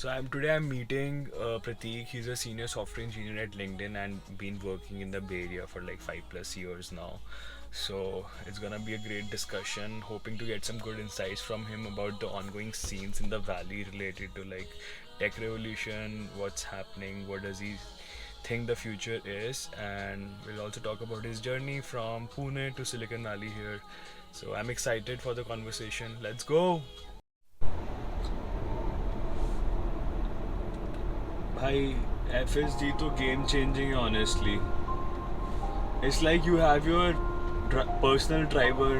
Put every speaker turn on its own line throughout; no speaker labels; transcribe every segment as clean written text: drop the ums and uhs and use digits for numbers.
I'm meeting Prateek. He's a senior software engineer at LinkedIn and been working in the Bay Area for like 5+ years now. So it's gonna be a great discussion. Hoping to get some good insights from him about the ongoing scenes in the valley related to like tech revolution, what's happening, what does he think the future is, and we'll also talk about his journey from Pune to Silicon Valley here. So I'm excited for the conversation. Let's go. भाई FSD तो game changing है honestly. It's like you have your personal driver.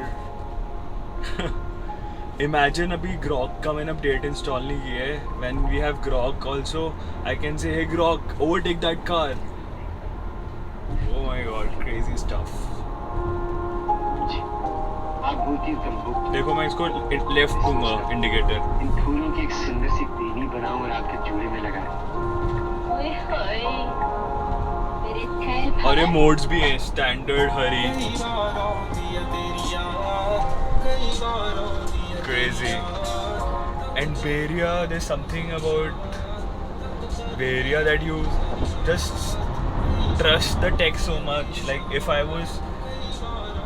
Imagine अभी Grok का मैंने update install नहीं किया है. When we have Grok also, I can say, hey Grok, overtake that car. Oh my god, crazy stuff.
आप बहुत ही संभव
देखो मैं इसको लेफ्ट दूंगा इंडिकेटर.
इन फूलों की एक सुंदर सी बेनी बनाऊं और आपके चूड़े में लगाऊं। ओए होए मेरे खैर
और ये मोड्स भी हैं standard Hari. Crazy. And Bay Area, there's something about Bay Area that you just trust the tech so much. Like if I was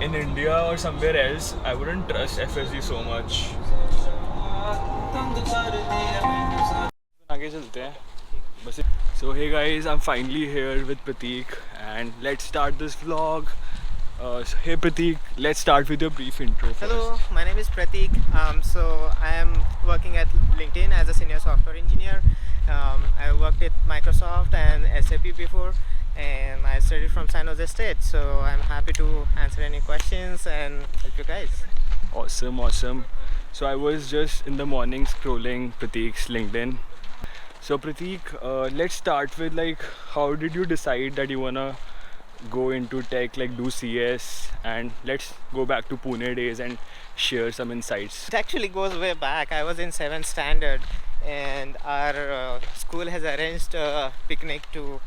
in India or somewhere else, I wouldn't trust FSD so much. आगे चलते हैं बस. So hey guys, I'm finally here with Prateek and let's start this vlog. So hey Prateek, let's start with your brief intro first.
Hello, my name is Prateek. So I am working at LinkedIn as a senior software engineer. I worked at Microsoft and SAP before, and I studied from San Jose State. So I'm happy to answer any questions and help you guys.
Awesome. So I was just in the morning scrolling Prateek's LinkedIn. So Prateek, let's start with like, how did you decide that you wanna go into tech, like do CS, and let's go back to Pune days and share some insights.
It actually goes way back. I was in 7th standard, and our school has arranged a picnic to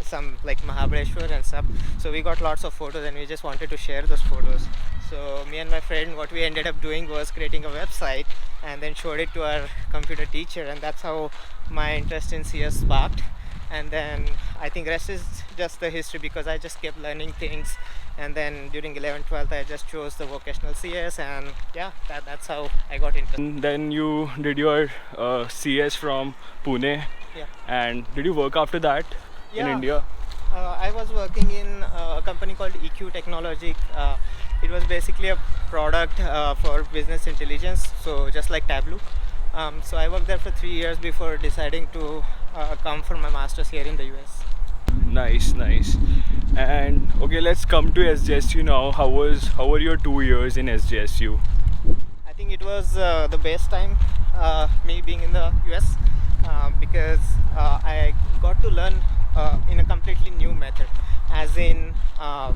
some like Mahabaleshwar and stuff. So we got lots of photos, and we just wanted to share those photos. So me and my friend, what we ended up doing was creating a website and then showed it to our computer teacher, and that's how my interest in CS sparked. And then I think rest is just the history, because I just kept learning things, and then during 11th 12th I just chose the vocational CS, and yeah, that's how I got interested.
And then you did your CS from Pune,
Yeah.
and did you work after that in
Yeah.
India?
I was working in a company called EQ Technology. It was basically a product for business intelligence, so just like Tableau. So I worked there for 3 years before deciding to come for my master's here in the US.
Nice. And okay, let's come to SJSU now. How were your 2 years in SJSU?
I think it was the best time, me being in the US, because I got to learn in a completely new method. As in,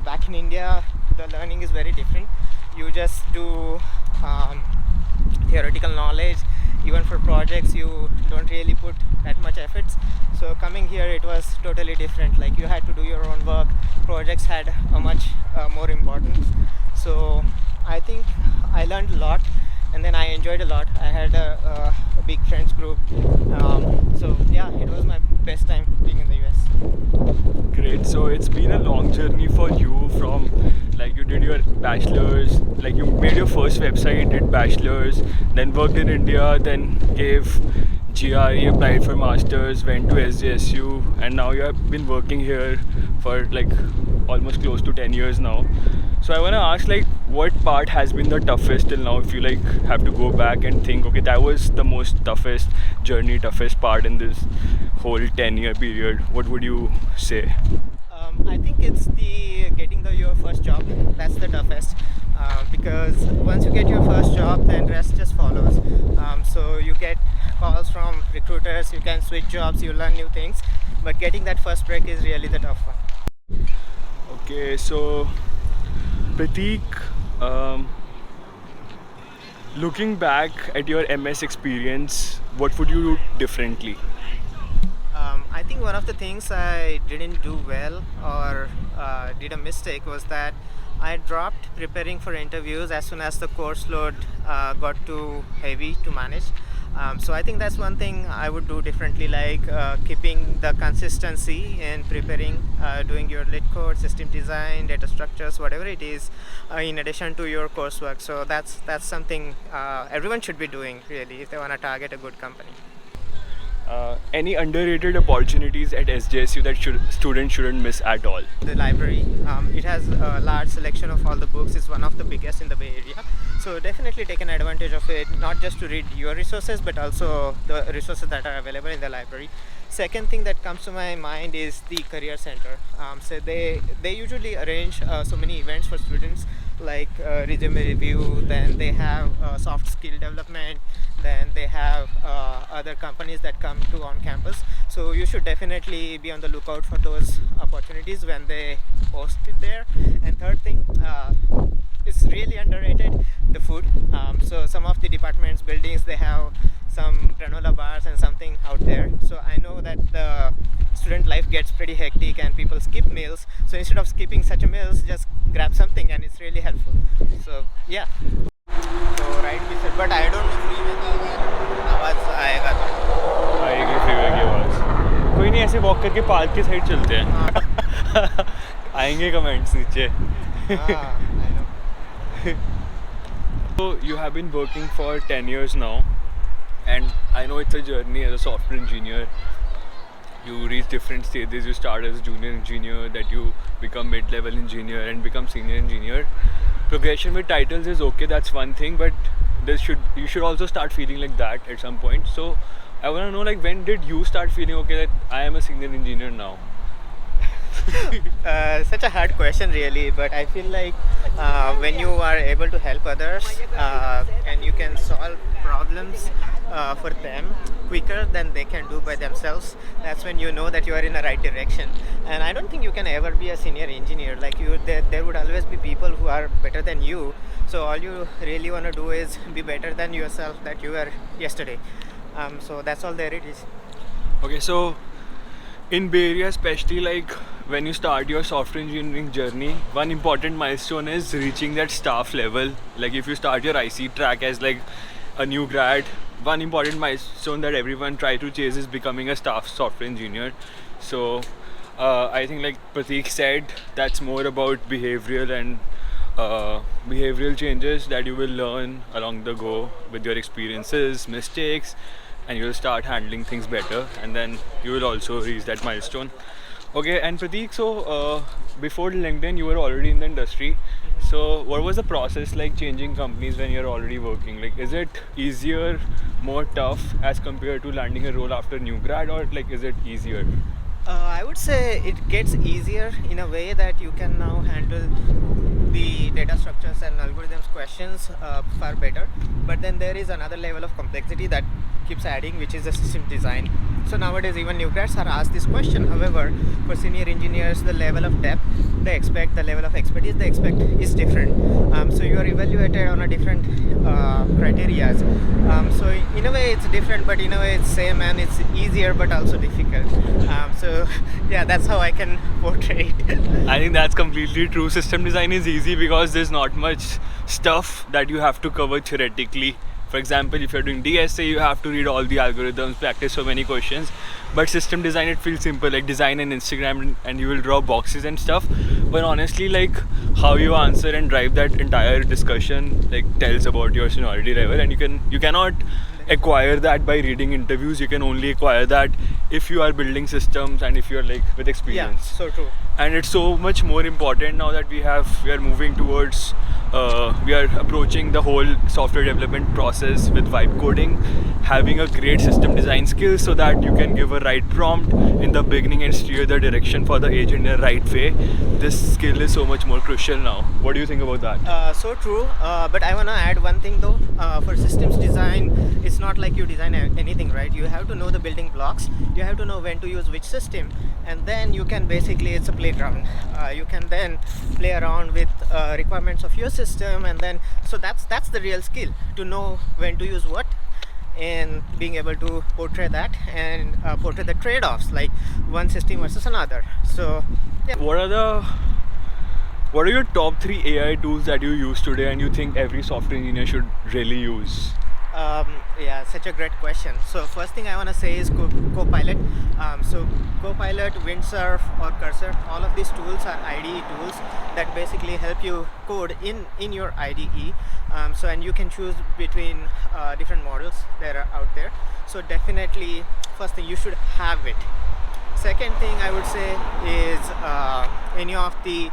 back in India, the learning is very different. You just do theoretical knowledge. Even for projects, you don't really put that much efforts. So coming here, it was totally different. Like you had to do your own work. Projects had a much more importance. So I think I learned a lot, and then I enjoyed a lot. I had a big friends group. So yeah, it was my best time being in the US.
Great. So it's been a long journey for you from like you did your bachelor's, like you made your first website, did bachelor's, then worked in India, then gave GRE, applied for masters, went to SJSU, and now you have been working here for like almost close to 10 years now. So I want to ask, like, what part has been the toughest till now? If you like have to go back and think, okay, that was the most toughest journey, toughest part in this whole 10-year period, what would you say?
I think it's the getting your first job. That's the toughest, because once you get your first job, then rest just follows. So you get calls from recruiters, you can switch jobs, you learn new things, but getting that first break is really the tough one.
Okay, so Prateek, looking back at your MS experience, what would you do differently?
I think one of the things I didn't do well, or did a mistake, was that I dropped preparing for interviews as soon as the course load got too heavy to manage. So I think that's one thing I would do differently, like keeping the consistency in preparing, doing your lit code, system design, data structures, whatever it is, in addition to your coursework. So that's something everyone should be doing really if they want to target a good company.
Any underrated opportunities at SJSU that students shouldn't miss at all?
The library, it has a large selection of all the books. It's one of the biggest in the Bay Area, so definitely take an advantage of it, not just to read your resources but also the resources that are available in the library. Second thing that comes to my mind is the career center. So they usually arrange so many events for students, like resume review, then they have soft skill development, then they have other companies that come to on campus. So you should definitely be on the lookout for those opportunities when they post it there. And third thing, it's really underrated, the food. So some of the departments buildings, they have some granola bars and something out there. So I know that the student life gets pretty hectic and people skip meals, so instead of skipping such a meals, just grab something and it's really helpful. So yeah, so right we said, but I don't know freeway का अगर आवाज आएगा तो
आएगी freeway की आवाज़. कोई नहीं, ऐसे वॉक करके पार्क की साइड चलते हैं. आएंगे कमेंट्स नीचे.
I know.
So you have been working for 10 years now, and I know it's a journey as a software engineer. You reach different stages. You start as a junior engineer, that you become mid-level engineer and become senior engineer. Progression with titles is okay, that's one thing, but you should also start feeling like that at some point. So I want to know, like, when did you start feeling okay that I am a senior engineer now?
Such a hard question really, but I feel like when you are able to help others and you can solve problems for them quicker than they can do by themselves, that's when you know that you are in the right direction. And I don't think you can ever be a senior engineer. Like there would always be people who are better than you, so all you really want to do is be better than yourself that you were yesterday. So that's all there it is.
Okay, so in Bay Area especially, like when you start your software engineering journey, one important milestone is reaching that staff level. Like if you start your IC track as like a new grad, one important milestone that everyone try to chase is becoming a staff software engineer. So I think, like Prateek said, that's more about behavioral and behavioral changes that you will learn along the go with your experiences, mistakes, and you'll start handling things better, and then you will also reach that milestone. Okay, and Prateek, so before LinkedIn you were already in the industry. So what was the process like changing companies when you're already working? Like, is it easier, more tough as compared to landing a role after new grad, or like is it easier?
I would say it gets easier in a way that you can now handle the data structures and algorithms questions far better. But then there is another level of complexity that keeps adding, which is the system design. So nowadays even new grads are asked this question. However, for senior engineers, the level of depth they expect, the level of expertise they expect is different. So you are evaluated on a different criteria. So in a way it's different, but in a way it's same, and it's easier but also difficult. So yeah, that's how I can portray it.
I think that's completely true. System design is easy because there's not much stuff that you have to cover theoretically. For example, if you're doing DSA, you have to read all the algorithms, practice so many questions. But system design, it feels simple, like design an Instagram and you will draw boxes and stuff. But honestly, like how you answer and drive that entire discussion like tells about your seniority level, and you cannot acquire that by reading interviews. You can only acquire that if you are building systems and if you're like with experience.
Yeah, so true.
And it's so much more important now that we are moving towards we are approaching the whole software development process with vibe coding, having a great system design skill so that you can give a right prompt in the beginning and steer the direction for the agent in the right way. This skill is so much more crucial now. What do you think about that?
So true, but I want to add one thing though. For systems design, it's not like you design anything, right? You have to know the building blocks, you have to know when to use which system, and then you can basically, it's a playground. You can then play around with requirements of your system, and then so that's the real skill, to know when to use what and being able to portray that and portray the trade-offs, like one system versus another. So yeah.
What are your top 3 AI tools that you use today and you think every software engineer should really use?
Yeah, such a great question. So first thing I want to say is Copilot. So Copilot, Windsurf, or Cursor, all of these tools are IDE tools that basically help you code in your IDE. So and you can choose between different models that are out there. So definitely, first thing, you should have it. Second thing I would say is any of the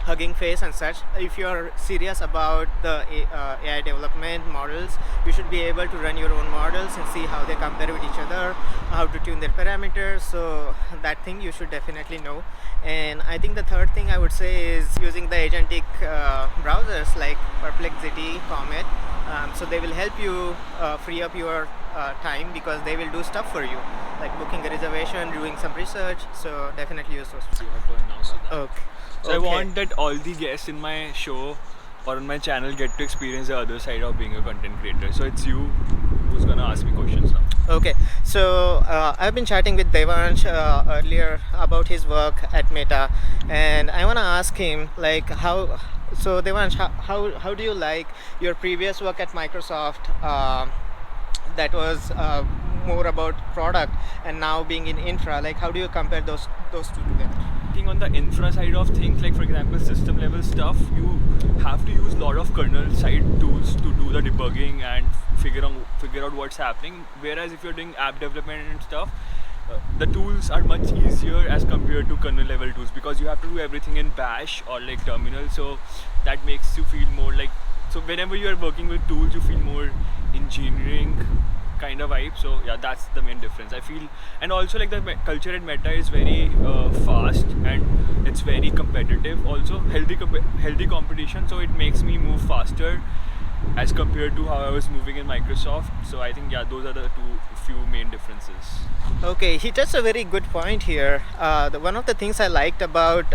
Hugging Face and such. If you're serious about the AI development models, you should be able to run your own models and see how they compare with each other, how to tune their parameters. So that thing you should definitely know. And I think the third thing I would say is using the agentic browsers like Perplexity, Comet. So they will help you free up your time, because they will do stuff for you, like booking a reservation, doing some research. So definitely use those. Okay.
So I want that all the guests in my show or on my channel get to experience the other side of being a content creator. So it's you who's gonna ask me questions now.
Okay, so I've been chatting with Devansh earlier about his work at Meta, and I want to ask him like how. So Devansh, how do you like your previous work at Microsoft? That was more about product, and now being in infra. Like, how do you compare those two together?
On the infra side of things, like for example system level stuff, you have to use a lot of kernel side tools to do the debugging and figure out what's happening, whereas if you're doing app development and stuff, the tools are much easier as compared to kernel level tools, because you have to do everything in bash or like terminal. So that makes you feel more like, so whenever you are working with tools, you feel more engineering kind of vibe. So yeah, that's the main difference I feel. And also like the culture at Meta is very fast, and it's very competitive, also healthy competition, so it makes me move faster as compared to how I was moving in Microsoft. So I think, yeah, those are the few main differences.
Okay, he touched a very good point here. One of the things I liked about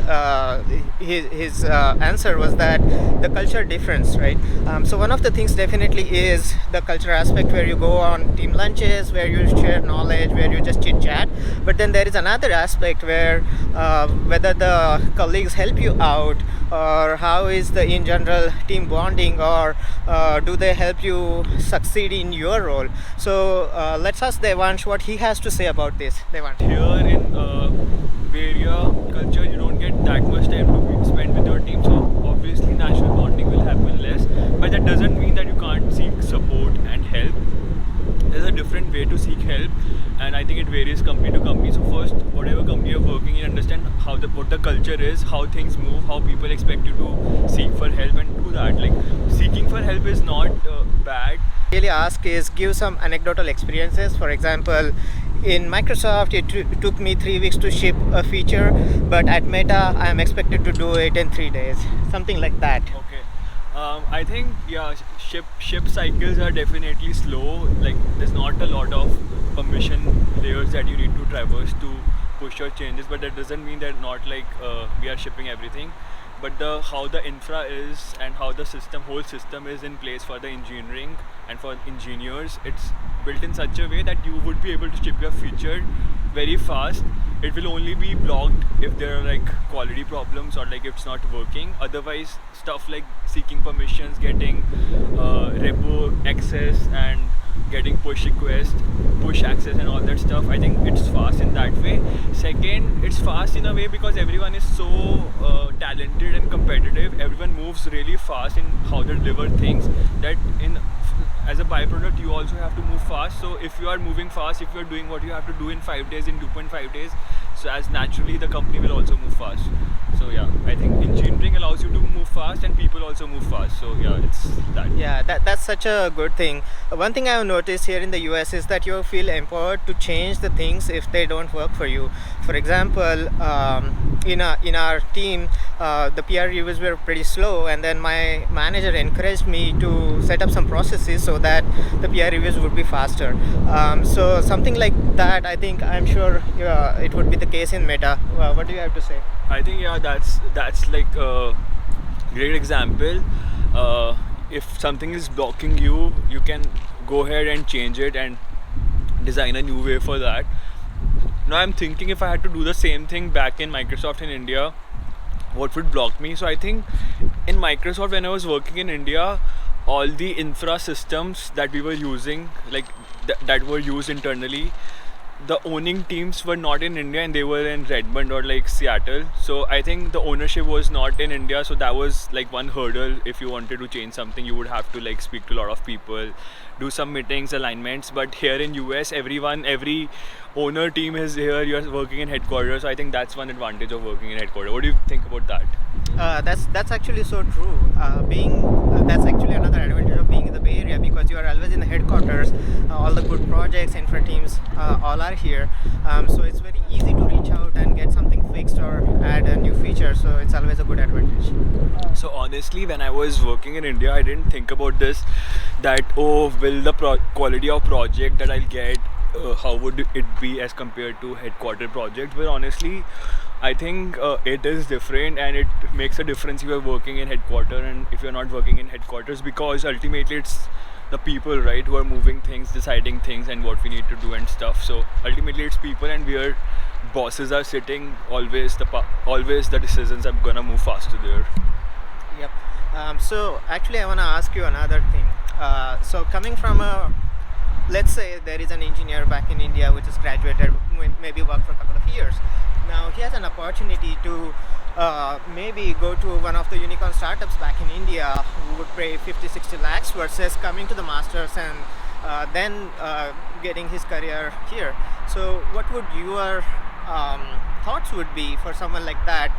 his answer was that the culture difference, right? So one of the things definitely is the culture aspect, where you go on team lunches, where you share knowledge, where you just chit chat. But then there is another aspect where whether the colleagues help you out, or how is the in general team bonding, or do they help you succeed in your role? So let's ask Devansh what he has to say about this. Devansh.
Here in Bay Area culture, you don't get that much time to spend with your team, so obviously natural bonding will happen less, but that doesn't mean that you can't seek support and help. There's a different way to seek help, and I think it varies company to company. So first, whatever company you're working in, understand what the culture is, how things move, how people expect you to seek for help, and do that. Like, seeking for help is not bad.
Really ask is give some anecdotal experiences. For example, in Microsoft it took me 3 weeks to ship a feature, but at Meta I am expected to do it in 3 days, something like that.
Okay. I think, yeah, ship cycles are definitely slow. Like, there's not a lot of permission layers that you need to traverse to push your changes, but that doesn't mean that not like we are shipping everything. But how the infra is and how the whole system is in place for the engineering and for engineers, it's built in such a way that you would be able to ship your feature very fast. It will only be blocked if there are like quality problems or like if it's not working. Otherwise, stuff like seeking permissions, getting repo access, and getting push request, push access, and all that stuff, I think it's fast in that way. Second, it's fast in a way because everyone is so talented and competitive. Everyone moves really fast in how they deliver things, that as a byproduct you also have to move fast. So if you are moving fast, if you are doing what you have to do in 5 days, in 2.5 days, so as naturally the company will also move fast. So yeah, I think engineering allows you to move fast, and people also move fast. So yeah, it's that.
Yeah, that's such a good thing. One thing I have noticed here in the US is that you feel empowered to change the things if they don't work for you. For example, in our team, the PR reviews were pretty slow, and then my manager encouraged me to set up some processes so that the PR reviews would be faster. So something like that, I'm sure it would be the case in Meta. What do you have to say?
I think, yeah, that's like a great example. If something is blocking you, you can go ahead and change it and design a new way for that. Now I'm thinking, if I had to do the same thing back in Microsoft in India, what would block me? So I think in Microsoft, when I was working in India, all the infra systems that we were using, like that were used internally, the owning teams were not in India and they were in Redmond or like Seattle. So I think the ownership was not in India. So that was like one hurdle. If you wanted to change something, you would have to like speak to a lot of people, do some meetings, alignments. But here in US, every owner team is here. You're working in headquarters. So I think that's one advantage of working in headquarters. What do you think about that?
That's actually so true. That's actually another advantage of being in the Bay Area, because you are always in the headquarters. All the good projects, infra teams, all are here. So it's very easy to reach out and get something fixed or add a new feature. So it's always a good advantage.
So honestly, when I was working in India, I didn't think about this, that will the quality of project that I'll get, how would it be as compared to headquarter project? But honestly, I think it is different, and it makes a difference if you're working in headquarter and if you're not working in headquarters, because ultimately it's the people, right, who are moving things, deciding things and what we need to do and stuff. So ultimately it's people, and where bosses are sitting, always the decisions are gonna move faster there.
Yep. So actually I want to ask you another thing. So coming from let's say there is an engineer back in India which is graduated, maybe worked for a couple of years. Now he has an opportunity to maybe go to one of the unicorn startups back in India who would pay 50-60 lakhs versus coming to the masters and then getting his career here. So what would your thoughts would be for someone like that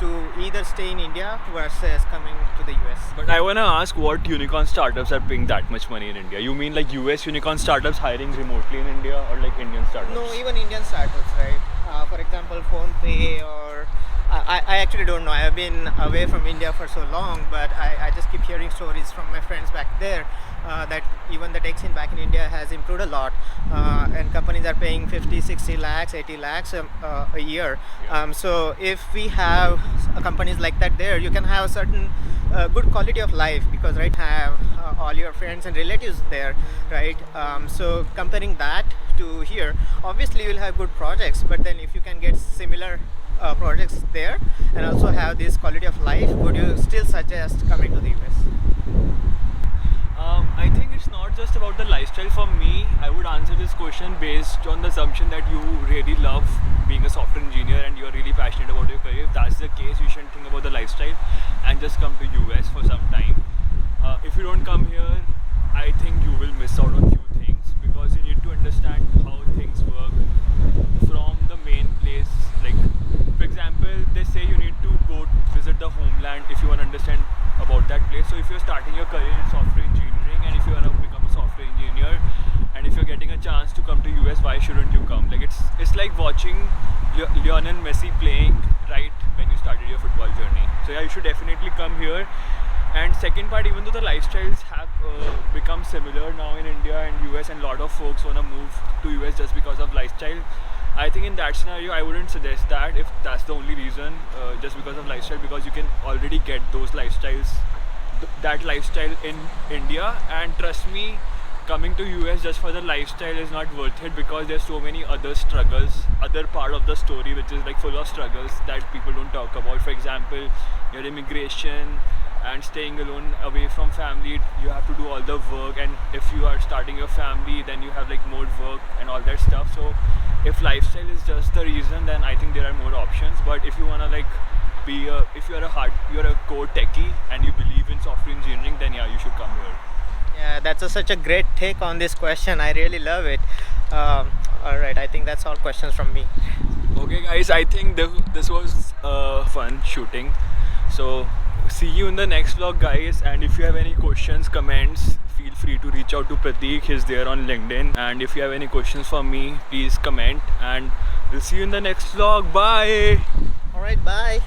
to either stay in India versus coming to the US?
But I wanna ask, what unicorn startups are paying that much money in India? You mean like US unicorn startups hiring remotely in India, or like Indian startups?
No, even Indian startups, right? For example, PhonePe, or I actually don't know. I have been away from India for so long, but I just keep hearing stories from my friends back there that even the tech scene back in India has improved a lot, and companies are paying 50-60 lakhs, 80 lakhs a year. So if we have companies like that there, you can have a certain good quality of life, because right, have all your friends and relatives there, right? So comparing that to here, obviously you'll have good projects, but then if you can get similar projects there and also have this quality of life, would you still suggest coming to the US?
I think it's not just about the lifestyle. For me, I would answer this question based on the assumption that you really love being a software engineer and you're really passionate about your career. If that's the case, you shouldn't think about the lifestyle and just come to US for some time. If you don't come here, I think you will miss out on few things, because you need to understand how things work from the main place. Like, for example, they say you need to go visit the homeland if you want to understand about that place. So if you're starting your career in software engineering, and if you want to become a software engineer, and if you're getting a chance to come to US, why shouldn't you come? Like, it's like watching Lionel Messi playing right when you started your football journey. So yeah, you should definitely come here. And second part, even though the lifestyles have become similar now in India and US, and a lot of folks want to move to US just because of lifestyle, I think in that scenario I wouldn't suggest that, if that's the only reason, just because of lifestyle, because you can already get those lifestyles, that lifestyle in India. And trust me, coming to US just for the lifestyle is not worth it, because there's so many other struggles, other part of the story which is like full of struggles that people don't talk about. For example, your immigration and staying alone away from family, you have to do all the work, and if you are starting your family, then you have like more work and all that stuff. So if lifestyle is just the reason, then I think there are more options. But if you wanna like if you're a core techie and you believe in software engineering, then yeah, you should come here.
Yeah, that's such a great take on this question. I really love it. Alright, I think that's all questions from me.
Okay guys, I think this was fun shooting. So see you in the next vlog, guys. And if you have any questions, comments, feel free to reach out to Prateek. He's there on LinkedIn. And if you have any questions for me, please comment, and we'll see you in the next vlog. Bye.
Alright, bye.